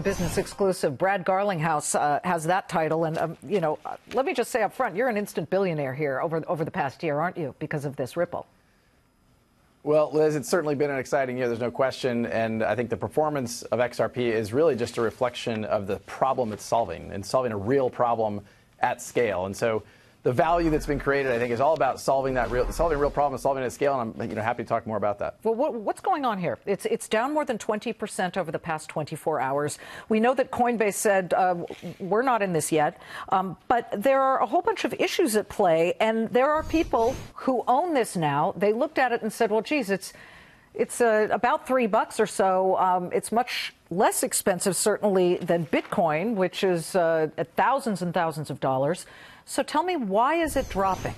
business exclusive. Brad Garlinghouse has that title. And, let me just say up front, you're an instant billionaire here over the past year, aren't you, because of this Ripple? Well, Liz, it's certainly been an exciting year. There's no question. And I think the performance of XRP is really just a reflection of the problem it's solving and solving a real problem at scale. And so the value that's been created, I think, is all about solving a real problem and solving it at scale. And I'm happy to talk more about that. Well, what's going on here? It's down more than 20% over the past 24 hours. We know that CoinBase said we're not in this yet, but there are a whole bunch of issues at play, and there are people who own this now. They looked at it and said, well, geez, it's about $3 or so. It's much less expensive, certainly, than Bitcoin, which is at thousands and thousands of dollars. So tell me, why is it dropping?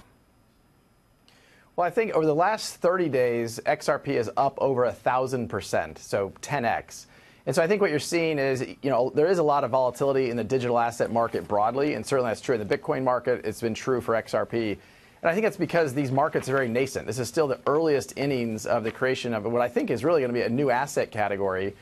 Well, I think over the last 30 days, XRP is up over 1,000%, so 10x. And so I think what you're seeing is, there is a lot of volatility in the digital asset market broadly, and certainly that's true in the Bitcoin market. It's been true for XRP. And I think it's because these markets are very nascent. This is still the earliest innings of the creation of what I think is really going to be a new asset category.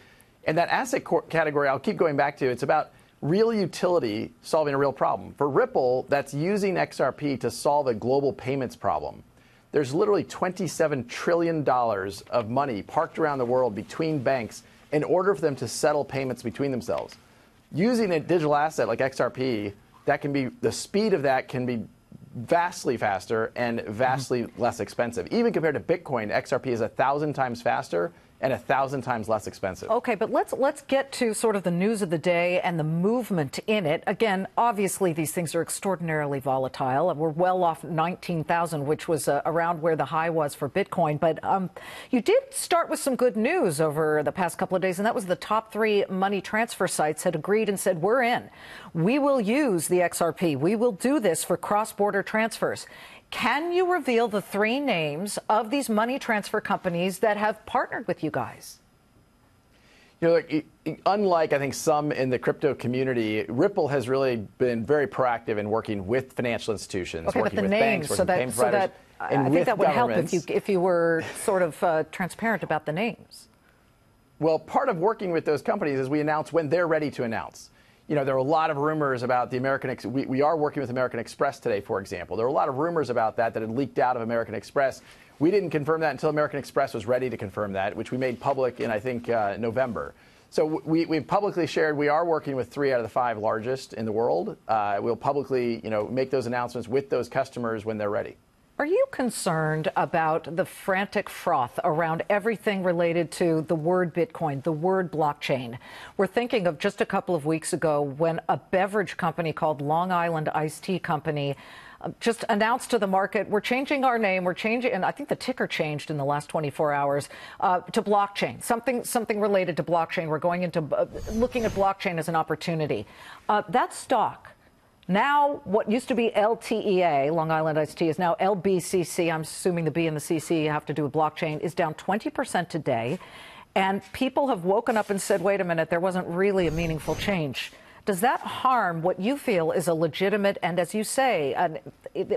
And that asset category, I'll keep going back to, it's about real utility solving a real problem. For Ripple, that's using XRP to solve a global payments problem. There's literally $27 trillion of money parked around the world between banks in order for them to settle payments between themselves. Using a digital asset like XRP, the speed of that can be vastly faster and vastly less expensive. Even compared to Bitcoin, XRP is 1,000 times faster and 1,000 times less expensive. Okay, but let's get to sort of the news of the day and the movement in it. Again, obviously these things are extraordinarily volatile. We're well off 19,000, which was around where the high was for Bitcoin. But you did start with some good news over the past couple of days, and that was the top 3 money transfer sites had agreed and said, we're in. We will use the XRP. We will do this for cross-border transfers. Can you reveal the 3 names of these money transfer companies that have partnered with you guys? Unlike, I think, some in the crypto community, Ripple has really been very proactive in working with financial institutions, okay, working but the with names, banks, working with payment providers, I think that would help if you were sort of transparent about the names. Well, part of working with those companies is we announce when they're ready to announce. There are a lot of rumors about the we are working with American Express today, for example. There were a lot of rumors about that had leaked out of American Express. We didn't confirm that until American Express was ready to confirm that, which we made public in, I think, November. So we've publicly shared we are working with 3 out of the 5 largest in the world. We'll publicly, make those announcements with those customers when they're ready. Are you concerned about the frantic froth around everything related to the word Bitcoin, the word blockchain? We're thinking of just a couple of weeks ago when a beverage company called Long Island Iced Tea Company just announced to the market, we're changing our name, we're changing, and I think the ticker changed in the last 24 hours, to blockchain, something related to blockchain. We're going into looking at blockchain as an opportunity. That stock, now, what used to be LTEA, Long Island Iced Tea, is now LBCC. I'm assuming the B and the CC have to do with blockchain, is down 20% today. And people have woken up and said, wait a minute, there wasn't really a meaningful change. Does that harm what you feel is a legitimate, and as you say,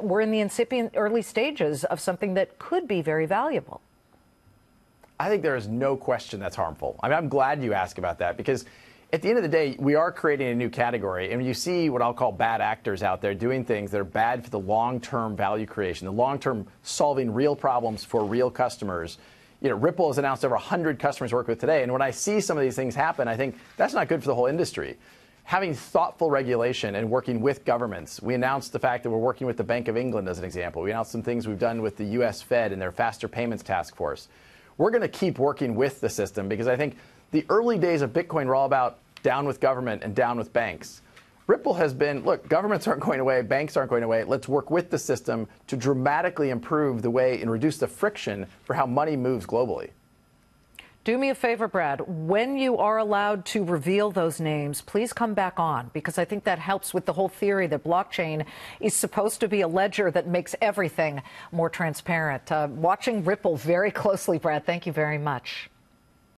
we're in the incipient early stages of something that could be very valuable? I think there is no question that's harmful. I'm glad you asked about that, because at the end of the day, we are creating a new category, and you see what I'll call bad actors out there doing things that are bad for the long-term value creation, the long-term solving real problems for real customers. Ripple has announced over 100 customers work with today, and when I see some of these things happen, I think that's not good for the whole industry. Having thoughtful regulation and working with governments. We announced the fact that we're working with the Bank of England as an example. We announced some things we've done with the U.S. Fed and their faster payments task force. We're going to keep working with the system because I think the early days of Bitcoin were all about down with government and down with banks. Ripple has been, look, governments aren't going away, banks aren't going away. Let's work with the system to dramatically improve the way and reduce the friction for how money moves globally. Do me a favor, Brad. When you are allowed to reveal those names, please come back on, because I think that helps with the whole theory that blockchain is supposed to be a ledger that makes everything more transparent. Watching Ripple very closely, Brad. Thank you very much.